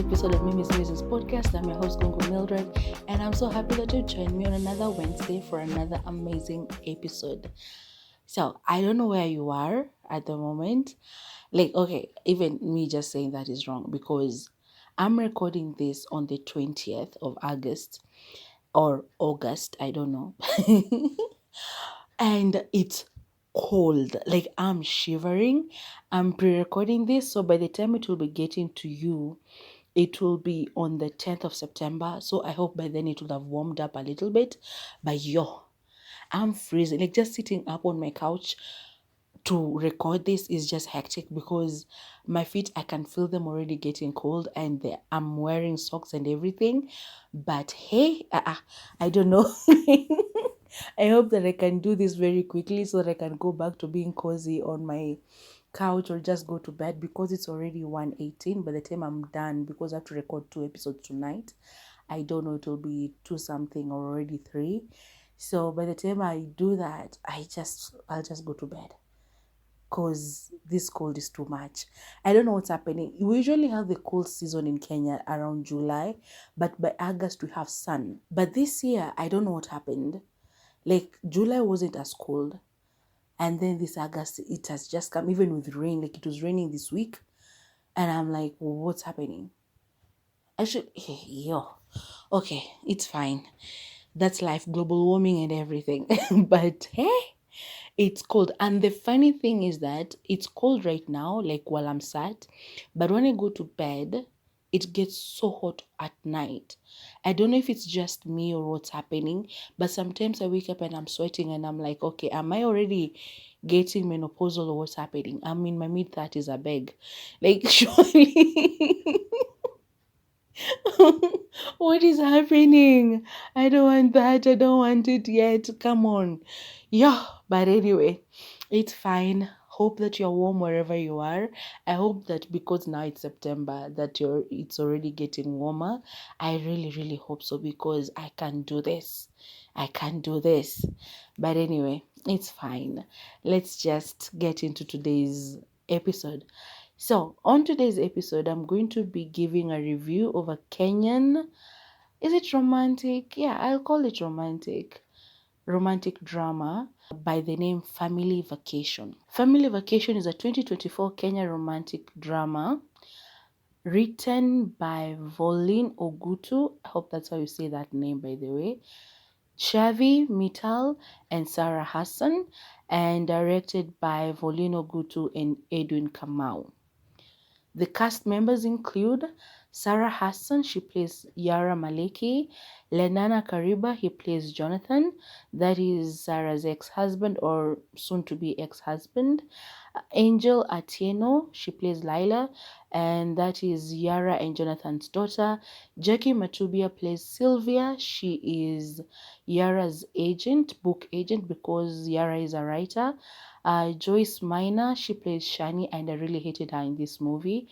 episode of Mimi's Musings podcast. I'm your host, Gungu Mildred, and I'm so happy that you joined me on another Wednesday for another amazing episode. So, I don't know where you are at the moment. Even me just saying that is wrong because I'm recording this on the 20th of August or August, I don't know. And it's cold. Like, I'm shivering. I'm pre-recording this, so by the time it will be getting to you, it will be on the 10th of September. So I hope by then it will have warmed up a little bit. But I'm freezing. Like, just sitting up on my couch to record this is just hectic because my feet, I can feel them already getting cold, and I'm wearing socks and everything. But hey, I don't know. I hope that I can do this very quickly so that I can go back to being cozy on my couch or just go to bed because it's already 1:18 by the time I'm done, because I have to record 2 episodes tonight. I don't know, it will be 2 something or already 3. So by the time I do that, I'll just go to bed because this cold is too much. I don't know what's happening. We usually have the cold season in Kenya around July, but by August we have sun. But this year, I don't know what happened. Like, July wasn't as cold. And then this August, it has just come, even with rain. Like, it was raining this week. And I'm like, well, what's happening? Okay, it's fine. That's life, global warming and everything. But hey, it's cold. And the funny thing is that it's cold right now, like while I'm sat. But when I go to bed, it gets so hot at night. I don't know if it's just me or what's happening, but sometimes I wake up and I'm sweating and I'm like, okay, am I already getting menopausal or what's happening? I'm in my mid-30s, I beg. Like, surely. What is happening? I don't want that. I don't want it yet. Come on. Yeah, but anyway, it's fine. Hope that you're warm wherever you are. I hope that because now it's September that it's already getting warmer. I really, really hope so because I can do this. I can do this. But anyway, it's fine. Let's just get into today's episode. So, on today's episode, I'm going to be giving a review of a Kenyan. Is it romantic? Yeah, I'll call it romantic. Romantic drama by the name Family Vacation. Family Vacation is a 2024 Kenya romantic drama written by Volin Ogutu. I hope that's how you say that name, by the way. Shavi Mittal and Sarah Hassan, and directed by Volin Ogutu and Edwin Kamau. The cast members include Sarah Hassan, she plays Yara Maleki; Lenana Kariba, he plays Jonathan, that is Sarah's ex-husband or soon-to-be ex-husband; Angel Atieno, she plays Lila, and that is Yara and Jonathan's daughter. Jackie Matubia plays Sylvia, she is Yara's book agent, because Yara is a writer. Joyce Minor, she plays Shani, and I really hated her in this movie.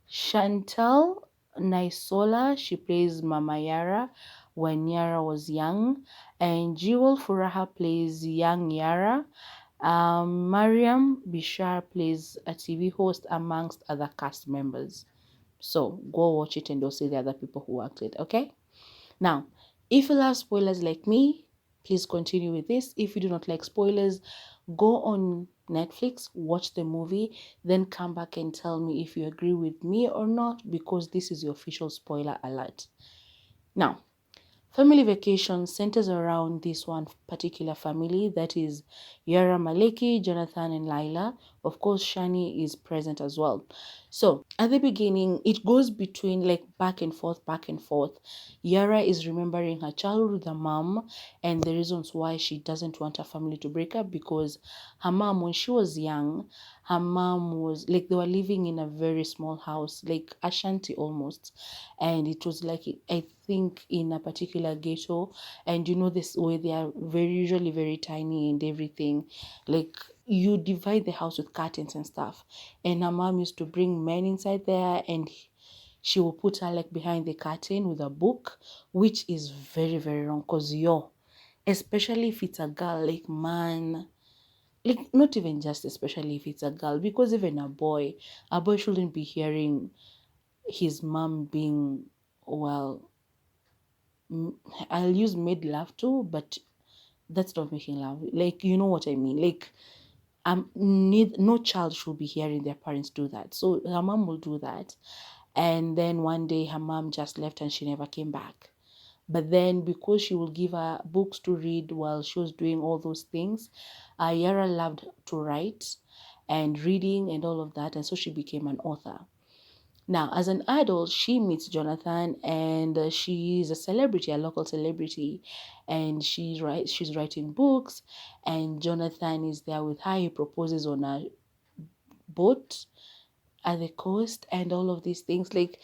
Chantal Naisola, she plays Mama Yara when Yara was young. And Jewel Furaha plays young Yara. Mariam Bishar plays a TV host, amongst other cast members. So go watch it and you'll see the other people who acted, okay? Now, if you love spoilers like me, please continue with this. If you do not like spoilers, go on Netflix, watch the movie, then come back and tell me if you agree with me or not, because this is your official spoiler alert. Now, Family Vacation centers around this one particular family, that is Yara Maleki, Jonathan, and Lila. Of course, Shani is present as well. So at the beginning, it goes between like back and forth, back and forth. Yara is remembering her childhood with her mom and the reasons why she doesn't want her family to break up, because her mom, when she was young, her mom was like, they were living in a very small house, like a shanty almost. And it was like, I think, in a particular ghetto. And you know, this way they are usually very tiny and everything. Like, you divide the house with curtains and stuff. And her mom used to bring men inside there, and she will put her like behind the curtain with a book, which is very, very wrong. Because especially if it's a girl, like, man, like, not even just especially if it's a girl, because even a boy shouldn't be hearing his mom being, well, m- I'll use made love too, but that's not making love. Like, you know what I mean? Like, no child should be hearing their parents do that. So her mom will do that. And then one day her mom just left and she never came back. But then because she will give her books to read while she was doing all those things, Yara loved to write and reading and all of that. And so she became an author. Now, as an adult, she meets Jonathan, and she's a celebrity, a local celebrity, and she's writing books, and Jonathan is there with her. He proposes on a boat at the coast and all of these things. Like,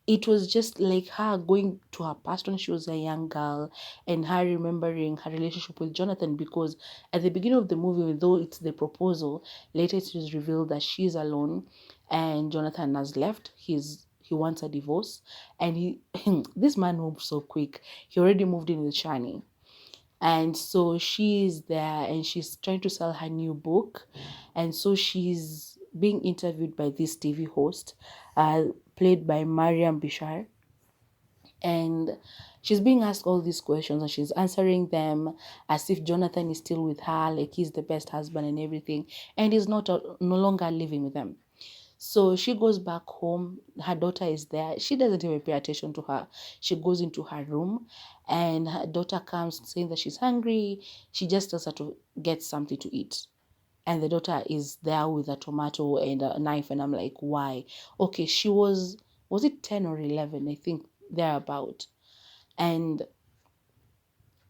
it was just like her going to her past when she was a young girl, and her remembering her relationship with Jonathan, because at the beginning of the movie, though it's the proposal, later it is revealed that she's alone and Jonathan has left. He wants a divorce, and he this man moved so quick. He already moved in with Shani, and so she's there and she's trying to sell her new book, and so she's being interviewed by this TV host, played by Mariam Bishar, and she's being asked all these questions and she's answering them as if Jonathan is still with her, like he's the best husband and everything, and he's not no longer living with them. So she goes back home. Her daughter is there. She doesn't even pay attention to her. She goes into her room, and her daughter comes saying that she's hungry. She just tells her to get something to eat. And the daughter is there with a tomato and a knife. And I'm like, why? Okay, was it 10 or 11? I think thereabout. And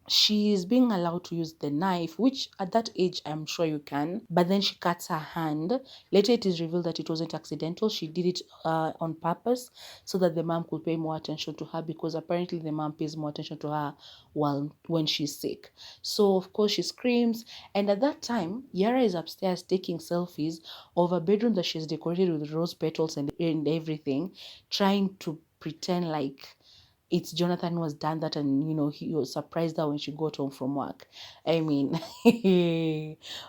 she's being allowed to use the knife, which at that age I'm sure you can. But then she cuts her hand. Later, it is revealed that it wasn't accidental. She did it on purpose so that the mom could pay more attention to her, because apparently the mom pays more attention to her while when she's sick. So of course she screams, and at that time Yara is upstairs taking selfies of a bedroom that she's decorated with rose petals and everything, trying to pretend like it's Jonathan who has done that, and he was surprised her when she got home from work. I mean,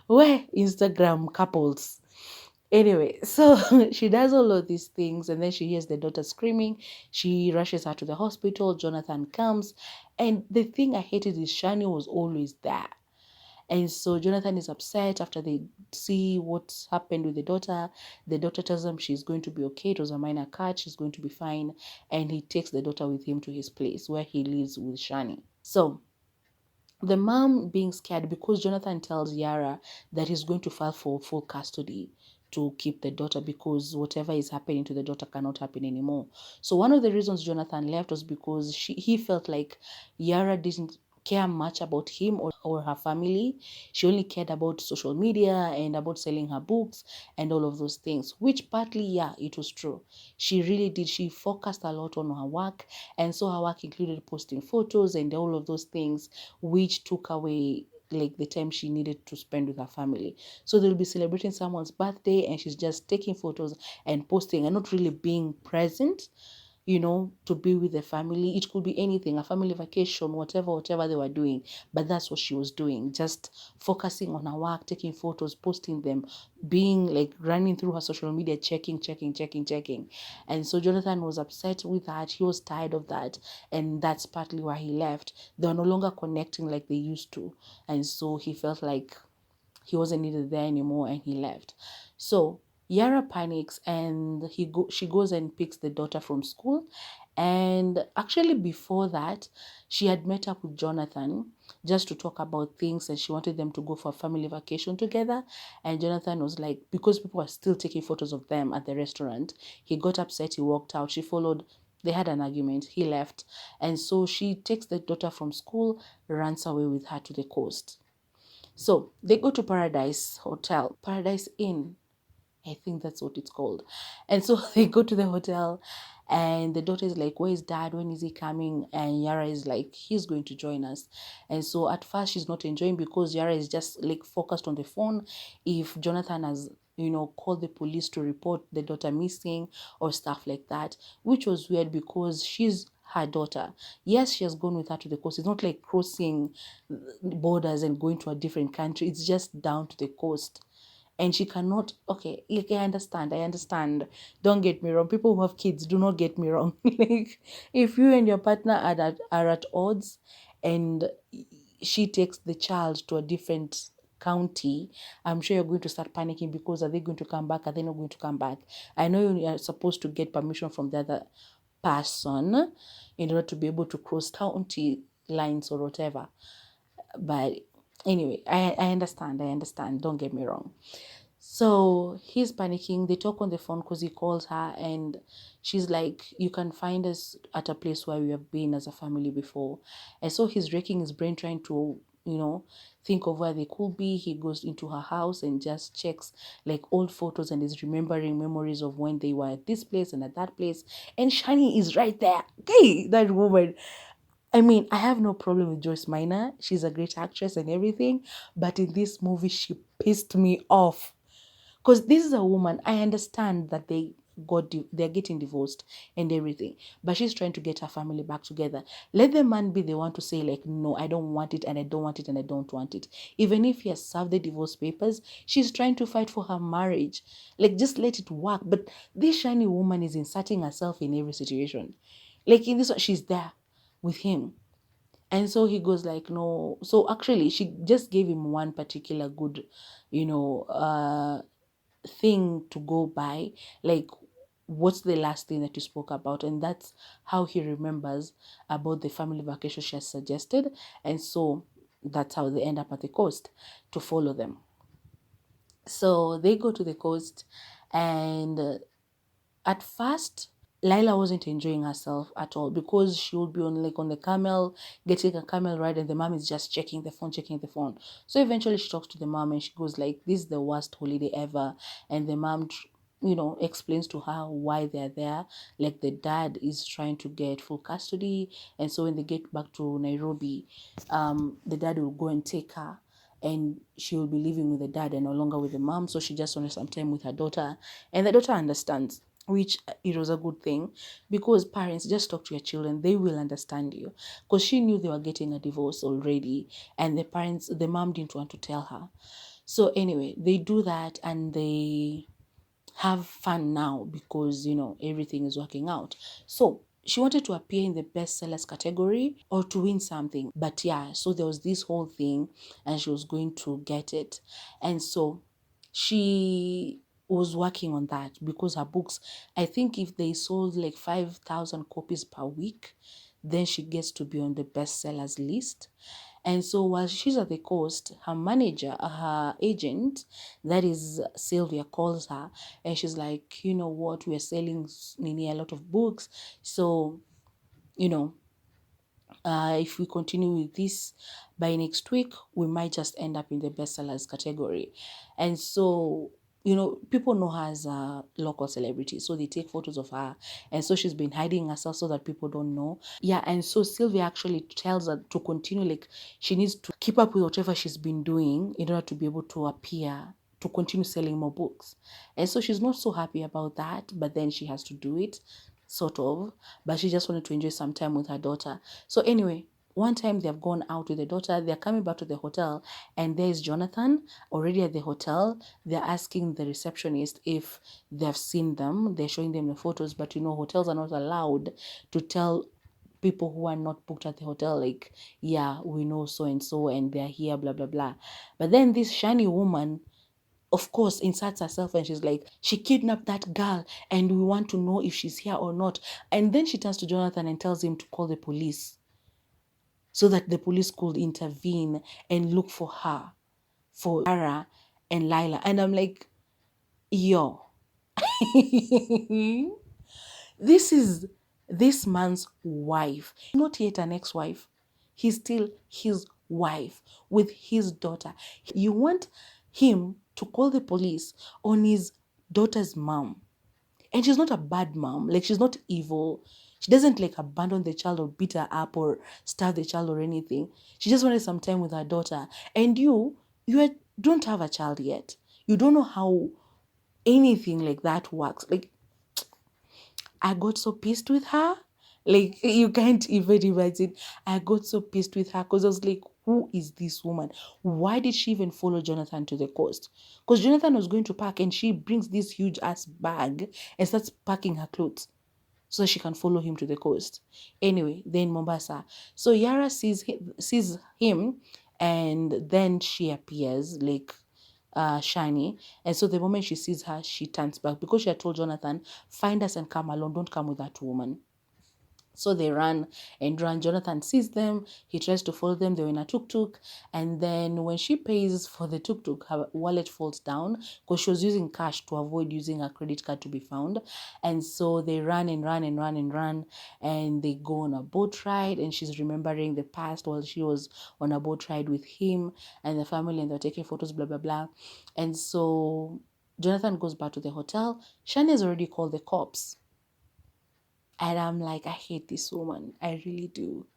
where Instagram couples. Anyway, so she does all of these things, and then she hears the daughter screaming. She rushes her to the hospital. Jonathan comes, and the thing I hated is Shani was always there. And so Jonathan is upset after they see what's happened with the daughter. The daughter tells him she's going to be okay. It was a minor cut. She's going to be fine. And he takes the daughter with him to his place where he lives with Shani. So the mom being scared because Jonathan tells Yara that he's going to file for full custody to keep the daughter, because whatever is happening to the daughter cannot happen anymore. So one of the reasons Jonathan left was because he felt like Yara didn't care much about him or her family. She only cared about social media and about selling her books and all of those things, which partly, yeah, it was true. She really did. She focused a lot on her work, and so her work included posting photos and all of those things, which took away like the time she needed to spend with her family. So they'll be celebrating someone's birthday and she's just taking photos and posting and not really being present, to be with the family. It could be anything, a family vacation, whatever they were doing. But that's what she was doing, just focusing on her work, taking photos, posting them, being like running through her social media, checking. And so Jonathan was upset with that. He was tired of that. And that's partly why he left. They were no longer connecting like they used to. And so he felt like he wasn't needed there anymore and he left. So Yara panics and she goes and picks the daughter from school. And actually before that, she had met up with Jonathan just to talk about things, and she wanted them to go for a family vacation together. And Jonathan was like, because people were still taking photos of them at the restaurant, he got upset, he walked out. She followed. They had an argument. He left. And so she takes the daughter from school, runs away with her to the coast. So they go to Paradise Inn. I think that's what it's called. And so they go to the hotel, and the daughter is like, where is dad? When is he coming? And Yara is like, he's going to join us. And so at first she's not enjoying because Yara is just like focused on the phone. If Jonathan has called the police to report the daughter missing or stuff like that, which was weird because she's her daughter. Yes, she has gone with her to the coast. It's not like crossing borders and going to a different country. It's just down to the coast. and she cannot. Okay, like, I understand, don't get me wrong, people who have kids, do not get me wrong. Like, if you and your partner are at odds, and she takes the child to a different county, I'm sure you're going to start panicking, because are they going to come back, are they not going to come back? I know you are supposed to get permission from the other person in order to be able to cross county lines or whatever. But anyway, I understand, don't get me wrong. So he's panicking. They talk on the phone because he calls her, and she's like, "You can find us at a place where we have been as a family before." And so he's raking his brain, trying to, think of where they could be. He goes into her house and just checks like old photos, and is remembering memories of when they were at this place and at that place. And Shani is right there. Okay, that woman. I mean, I have no problem with Joyce Minor. She's a great actress and everything. But in this movie, she pissed me off. Because this is a woman, I understand that they're getting divorced and everything, but she's trying to get her family back together. Let the man be the one to say, like, no, I don't want it, and I don't want it, and I don't want it. Even if he has served the divorce papers, she's trying to fight for her marriage. Like, just let it work. But this shiny woman is inserting herself in every situation. Like, in this one, she's there with him. And so he goes like, no. So actually, she just gave him one particular good, thing to go by, like, what's the last thing that you spoke about? And that's how he remembers about the family vacation she has suggested. And so that's how they end up at the coast to follow them. So they go to the coast, and at first Lila wasn't enjoying herself at all, because she would be on the camel, getting a camel ride, and the mom is just checking the phone, checking the phone. So eventually she talks to the mom, and she goes like, "This is the worst holiday ever." And the mom, explains to her why they're there. Like, the dad is trying to get full custody, and so when they get back to Nairobi, the dad will go and take her, and she will be living with the dad and no longer with the mom. So she just wants some time with her daughter, and the daughter understands, which it was a good thing, because parents, just talk to your children, they will understand you. Because she knew they were getting a divorce already, and the mom didn't want to tell her. So anyway, they do that, and they have fun now, because everything is working out. So she wanted to appear in the bestsellers category or to win something, but yeah, so there was this whole thing, and she was going to get it. And so she was working on that, because her books, I think if they sold like 5,000 copies per week, then she gets to be on the bestsellers list. And so while she's at the coast, her manager, her agent, that is Sylvia, calls her, and she's like, "You know what? We are selling Nini a lot of books. So, you know, if we continue with this, by next week, we might just end up in the bestsellers category." And so, people know her as a local celebrity, so they take photos of her. And so she's been hiding herself so that people don't know. Yeah, and so Sylvia actually tells her to continue, like, she needs to keep up with whatever she's been doing in order to be able to appear, to continue selling more books. And so she's not so happy about that, but then she has to do it, sort of. But she just wanted to enjoy some time with her daughter. So anyway, one time they've gone out with the daughter, they're coming back to the hotel, and there's Jonathan already at the hotel. They're asking the receptionist if they've seen them. They're showing them the photos, but hotels are not allowed to tell people who are not booked at the hotel, like, yeah, we know so and so, and they're here, blah blah blah. But then this shiny woman, of course, inserts herself, and she's like, "She kidnapped that girl, and we want to know if she's here or not." And then she turns to Jonathan and tells him to call the police, so that the police could intervene and look for her, for Ara and Lila. And I'm like, yo, this is this man's wife, not yet an ex-wife. He's still his wife with his daughter. You want him to call the police on his daughter's mom. And she's not a bad mom. Like, she's not evil. She doesn't like abandon the child or beat her up or starve the child or anything. She just wanted some time with her daughter. And don't have a child yet. You don't know how anything like that works. Like, I got so pissed with her. Like, you can't even imagine. I got so pissed with her, because I was like, who is this woman? Why did she even follow Jonathan to the coast? Because Jonathan was going to pack and she brings this huge ass bag and starts packing her clothes so she can follow him to the coast. Anyway, then Mombasa. So Yara sees him, and then she appears like Shani. And so the moment she sees her, she turns back because she had told Jonathan, find us and come alone. Don't come with that woman. So they run and run. Jonathan sees them. He tries to follow them. They're in a tuk-tuk. And then when she pays for the tuk-tuk, her wallet falls down because she was using cash to avoid using her credit card to be found. And so they run and run and run and run. And they go on a boat ride. And she's remembering the past while she was on a boat ride with him and the family. And they're taking photos, blah, blah, blah. And so Jonathan goes back to the hotel. Shani has already called the cops. And I'm like, I hate this woman. I really do.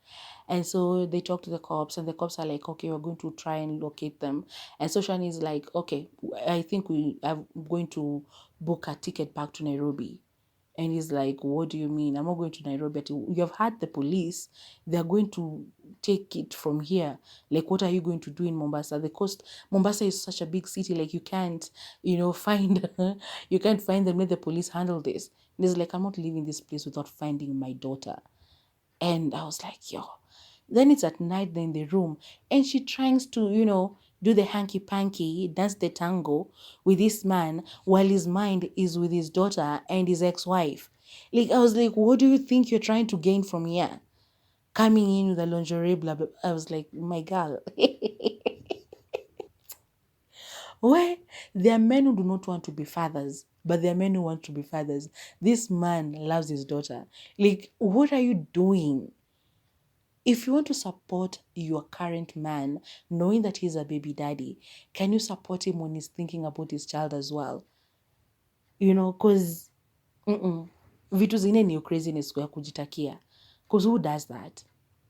And so they talk to the cops, and the cops are like, okay, we're going to try and locate them. And so Shani is like, okay, I think we are going to book a ticket back to Nairobi. And he's like, what do you mean? I'm not going to Nairobi. You have had the police. They're going to take it from here. Like, what are you going to do in Mombasa? The coast, Mombasa is such a big city. Like, you can't, find, you can't find them. Let the police handle this. And he's like, I'm not leaving this place without finding my daughter. And I was like, yo. Then it's at night, they're in the room, and she tries to, do the hanky panky, dance the tango with this man while his mind is with his daughter and his ex-wife. Like, I was like, what do you think you're trying to gain from here? Coming in with a lingerie, blah, blah. I was like, my girl. Where there are men who do not want to be fathers, but there are men who want to be fathers. This man loves his daughter. Like, what are you doing? If you want to support your current man, knowing that he's a baby daddy, can you support him when he's thinking about his child as well? Because vitu zingine ni craziness ya kujitakia. Because who does that?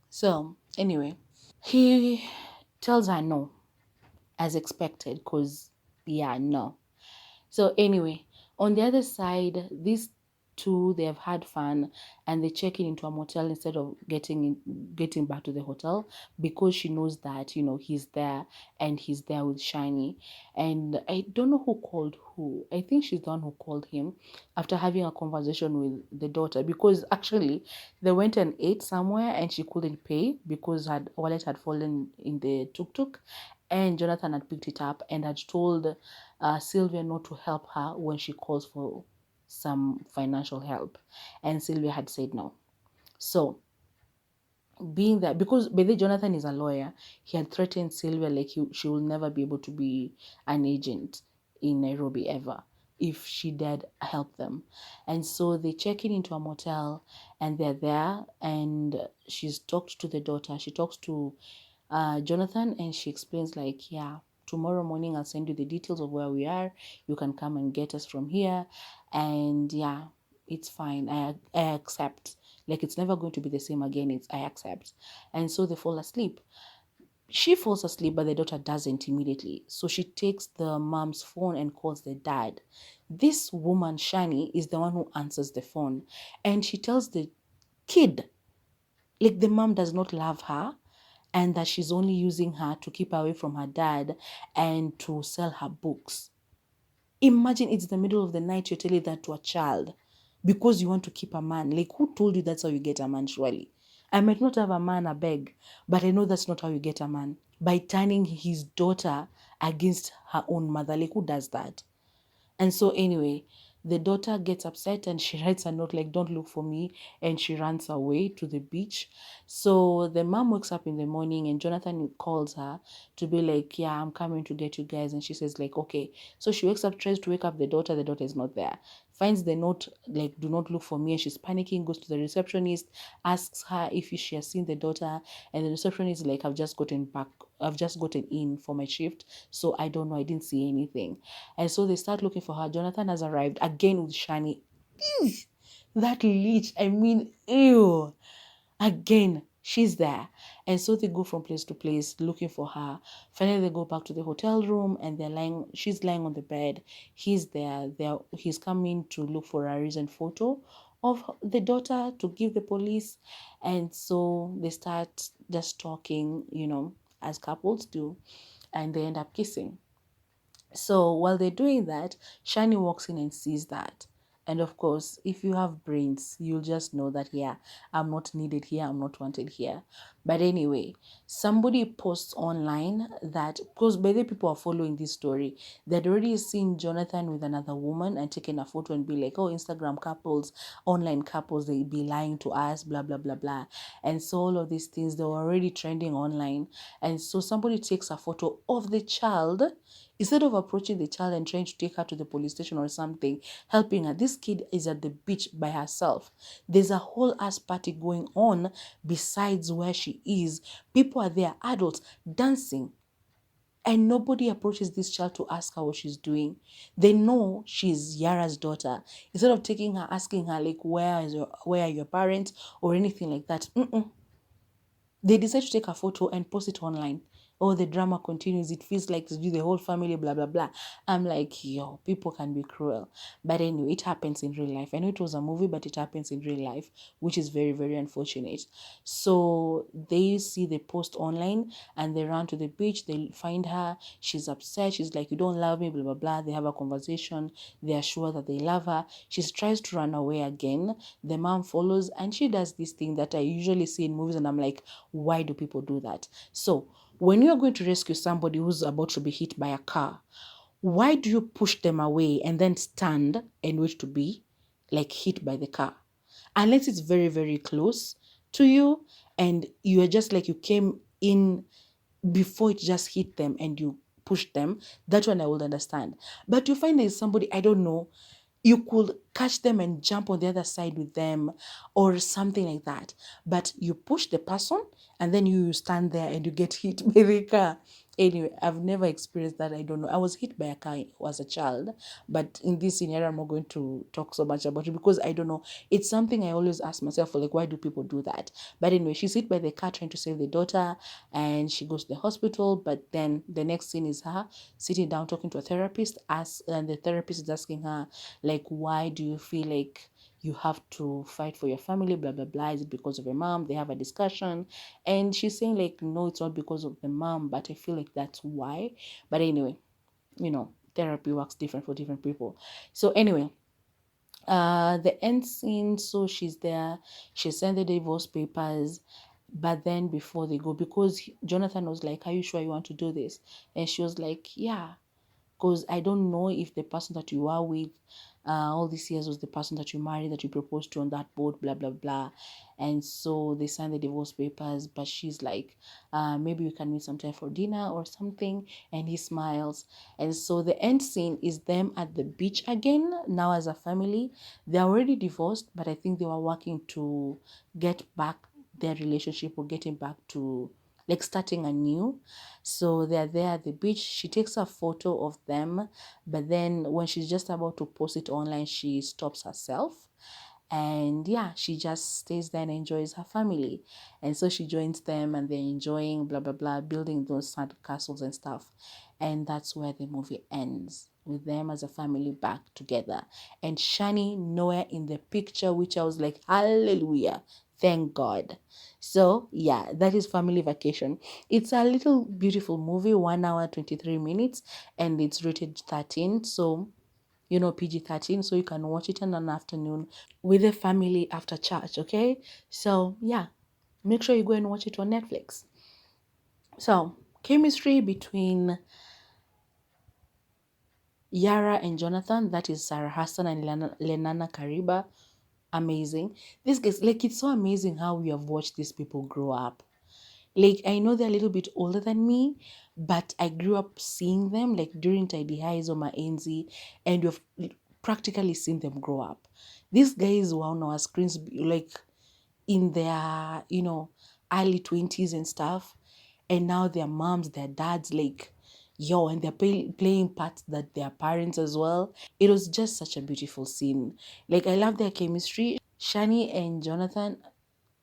So, anyway, he tells her no, as expected, because, yeah, no. So anyway, on the other side, these two, they have had fun and they check in into a motel instead of getting back to the hotel because she knows that, he's there and he's there with Shiny. And I don't know who called who. I think she's the one who called him after having a conversation with the daughter because actually they went and ate somewhere and she couldn't pay because her wallet had fallen in the tuk-tuk, and Jonathan had picked it up and had told Sylvia not to help her when she calls for some financial help. And Sylvia had said no. So, being that, because by the Jonathan is a lawyer, he had threatened Sylvia like she will never be able to be an agent in Nairobi ever if she dared help them. And so they check in into a motel and they're there, and she's talked to the daughter. She talks to Jonathan, and she explains like, yeah, tomorrow morning I'll send you the details of where we are. You can come and get us from here. And yeah, it's fine. I accept. Like, it's never going to be the same again. I accept. And so they fall asleep. She falls asleep, but the daughter doesn't immediately. So she takes the mom's phone and calls the dad. This woman, Shani, is the one who answers the phone. And she tells the kid, like, the mom does not love her and that she's only using her to keep away from her dad and to sell her books. Imagine it's the middle of the night, you're telling that to a child because you want to keep a man. Like, who told you that's how you get a man, surely? I might not have a man, I beg, but I know that's not how you get a man. By turning his daughter against her own mother. Like, who does that? And so anyway, the daughter gets upset and she writes a note like, don't look for me. And she runs away to the beach. So the mom wakes up in the morning and Jonathan calls her to be like, yeah, I'm coming to get you guys. And she says like, okay. So she wakes up, tries to wake up the daughter. The daughter is not there. Finds the note like, do not look for me. And she's panicking, goes to the receptionist, asks her if she has seen the daughter. And the receptionist is like, I've just gotten in for my shift. So I don't know. I didn't see anything. And so they start looking for her. Jonathan has arrived again with Shani. Ew, that leech, I mean, ew. Again, she's there. And so they go from place to place looking for her. Finally, they go back to the hotel room and she's lying on the bed. He's there. He's coming to look for a recent photo of the daughter to give the police. And so they start just talking, as couples do, and they end up kissing. So while they're doing that, Shani walks in and sees that. And of course, if you have brains, you'll just know that, yeah, I'm not needed here, I'm not wanted here. But anyway, somebody posts online that, because by the people are following this story, they'd already seen Jonathan with another woman and taken a photo and be like, oh, Instagram couples, online couples, they be lying to us, blah, blah, blah, blah. And so all of these things, they were already trending online. And so somebody takes a photo of the child. Instead of approaching the child and trying to take her to the police station or something, helping her, this kid is at the beach by herself. There's a whole ass party going on besides where she is. People are there, adults, dancing. And nobody approaches this child to ask her what she's doing. They know she's Yara's daughter. Instead of taking her, asking her, like, where are your parents or anything like that. They decide to take a photo and post it online. Oh, the drama continues. It feels like the whole family, blah, blah, blah. I'm like, yo, people can be cruel. But anyway, it happens in real life. I know it was a movie, but it happens in real life, which is very, very unfortunate. So they see the post online and they run to the beach. They find her. She's upset. She's like, you don't love me, blah, blah, blah. They have a conversation. They are sure that they love her. She tries to run away again. The mom follows and she does this thing that I usually see in movies, and I'm like, why do people do that? So when you are going to rescue somebody who's about to be hit by a car, why do you push them away and then stand and wait to be like hit by the car? Unless it's very, very close to you and you are just like you came in before it just hit them and you pushed them, that one I would understand. But you find there's somebody, I don't know, you could catch them and jump on the other side with them or something like that. But you push the person and then you stand there and you get hit by the car. Anyway, I've never experienced that. I don't know. I was hit by a car as a child, but in this scenario, I'm not going to talk so much about it because I don't know. It's something I always ask myself, like, why do people do that? But anyway, she's hit by the car trying to save the daughter and she goes to the hospital. But then the next scene is her sitting down talking to a therapist, and the therapist is asking her, like, why do you feel like you have to fight for your family, blah blah blah? Is it because of your mom? They have a discussion and she's saying like, no, it's not because of the mom, but I feel like that's why. But anyway, therapy works different for different people. So anyway, the end scene, so she's there, she sent the divorce papers. But then before they go, because Jonathan was like, are you sure you want to do this? And she was like, yeah, because I don't know if the person that you are with all these years was the person that you married, that you proposed to on that boat, blah, blah, blah. And so they signed the divorce papers, but she's like, maybe we can meet sometime for dinner or something. And he smiles. And so the end scene is them at the beach again, now as a family. They're already divorced, but I think they were working to get back their relationship or getting back to like starting anew. So they're there at the beach. She takes a photo of them, but then when she's just about to post it online, she stops herself. And yeah, she just stays there and enjoys her family. And so she joins them and they're enjoying blah blah blah, building those sand castles and stuff. And that's where the movie ends, with them as a family back together. And Shani nowhere in the picture, which I was like, hallelujah. Thank God. So yeah, that is Family Vacation. It's a little beautiful movie, 1 hour 23 minutes, and it's rated 13. So PG-13, so you can watch it in an afternoon with the family after church, okay? So yeah, make sure you go and watch it on Netflix. So chemistry between Yara and Jonathan, that is Sarah Hassan and Lenana Kariba, amazing. This guys, like, it's so amazing how we have watched these people grow up. Like, I know they're a little bit older than me, but I grew up seeing them like during Tidy Highs or my NZ, and we've practically seen them grow up. These guys were on our screens like in their, early 20s and stuff, and now their moms, their dads, like, yo, and they're playing parts that their parents as well. It was just such a beautiful scene. Like, I love their chemistry. Shani and Jonathan,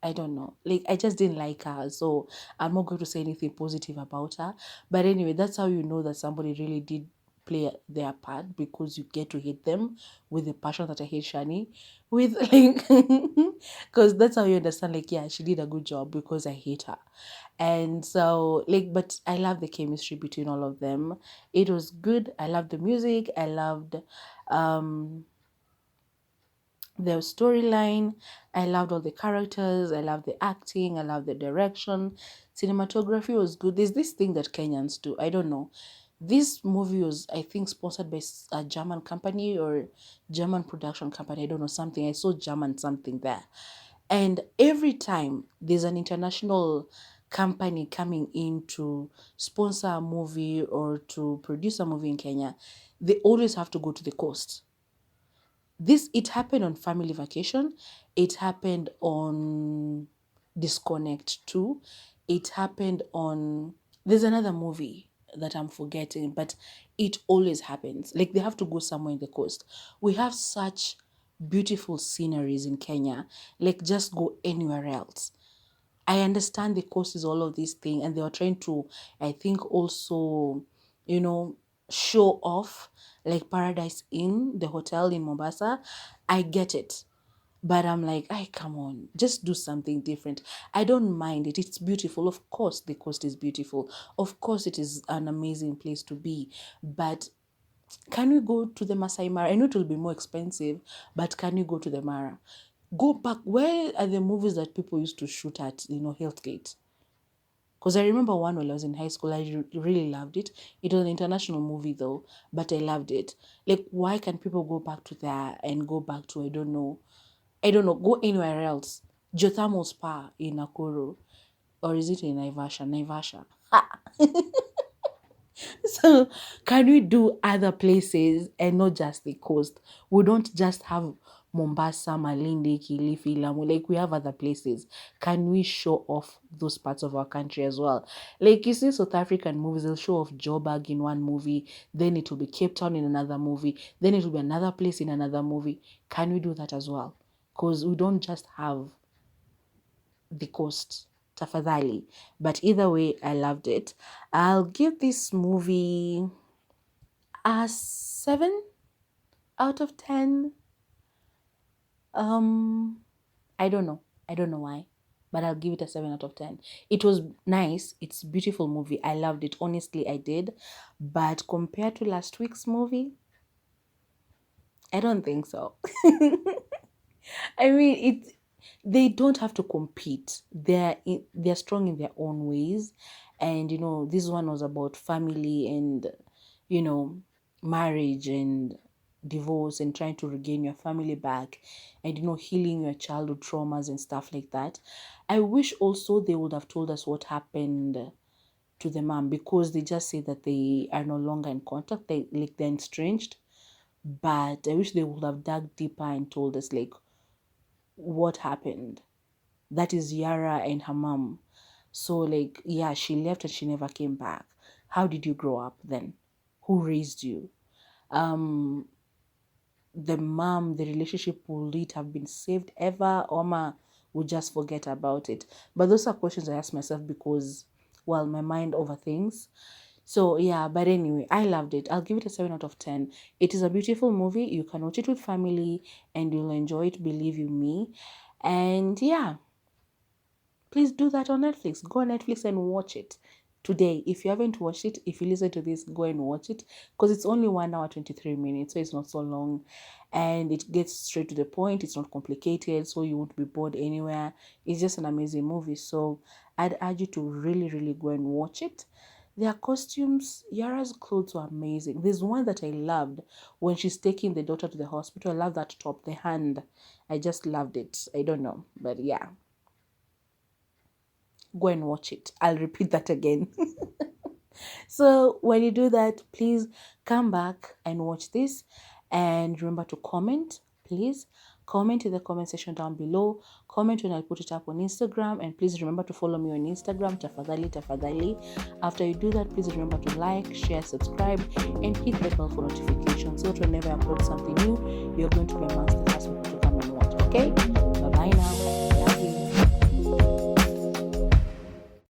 I don't know. Like, I just didn't like her. So I'm not going to say anything positive about her. But anyway, that's how you know that somebody really did play their part, because you get to hate them with the passion that I hate Shani with. Like, Because that's how you understand, like, yeah, she did a good job because I hate her. And so, like, but I love the chemistry between all of them. It was good. I loved the music. I loved um the storyline. I loved all the characters. I loved the acting. I loved the direction. Cinematography was good. There's this thing that Kenyans do. I don't know. This movie was, I think, sponsored by a German company or German production company. I don't know, something. I saw German something there. And every time there's an international company coming in to sponsor a movie or to produce a movie in Kenya, they always have to go to the coast. It happened on Family Vacation. It happened on Disconnect too. It happened on, there's another movie that I'm forgetting, but it always happens. Like, they have to go somewhere in the coast. We have such beautiful sceneries in Kenya. Like, just go anywhere else. I understand the cost is all of these things, and they are trying to, I think, also, you know, show off, like Paradise Inn, the hotel in Mombasa. I get it. But I'm like, I come on, just do something different. I don't mind it. It's beautiful. Of course, the coast is beautiful. Of course, it is an amazing place to be. But can we go to the Masai Mara? I know it will be more expensive, but can you go to the Mara? Go back. Where are the movies that people used to shoot at, Hillgate? Because I remember one when I was in high school, I really loved it. It was an international movie though, but I loved it. Like, why can't people go back to there and go back to, I don't know, go anywhere else? Geothermal Spa in Nakuru. Or is it in Naivasha? Naivasha. So can we do other places and not just the coast? We don't just have Mombasa, Malindi, Kilifi, Lamu. Like, we have other places. Can we show off those parts of our country as well? Like, you see South African movies, they'll show off Joburg in one movie, then it will be Cape Town in another movie, then it will be another place in another movie. Can we do that as well? Because we don't just have the coast. Tafadhali. But either way, I loved it. I'll give this movie a 7 out of 10. I don't know. I don't know why. But I'll give it a 7 out of 10. It was nice. It's a beautiful movie. I loved it. Honestly, I did. But compared to last week's movie, I don't think so. I mean, they don't have to compete. They're strong in their own ways. And this one was about family and marriage and divorce and trying to regain your family back and healing your childhood traumas and stuff like that. I wish also they would have told us what happened to the mom, because they just say that they are no longer in contact, they're estranged. But I wish they would have dug deeper and told us like what happened. That is Yara and her mom. So like, yeah, she left and she never came back. How did you grow up then? Who raised you? The mom, the relationship, will it have been saved ever, or would just forget about it? But those are questions I ask myself because, well, my mind overthinks. So yeah, but anyway, I loved it. I'll give it a 7 out of 10. It is a beautiful movie. You can watch it with family and you'll enjoy it, believe you me. And yeah, please do that on Netflix. Go on Netflix and watch it today. If you haven't watched it, if you listen to this, go and watch it, because it's only 1 hour 23 minutes, so it's not so long, and it gets straight to the point. It's not complicated, so you won't be bored anywhere. It's just an amazing movie. So I'd urge you to really, really go and watch it. Their costumes, Yara's clothes were amazing. There's one that I loved when she's taking the daughter to the hospital. I love that top, the hand. I just loved it. I don't know, but yeah. Go and watch it. I'll repeat that again. So when you do that, please come back and watch this. And remember to comment, please. Comment in the comment section down below. Comment when I put it up on Instagram. And please remember to follow me on Instagram, tafadhali, tafadhali. After you do that, please remember to like, share, subscribe, and hit the bell for notifications. So that whenever I upload something new, you're going to be amongst the first people to come and watch. Okay? Bye-bye now.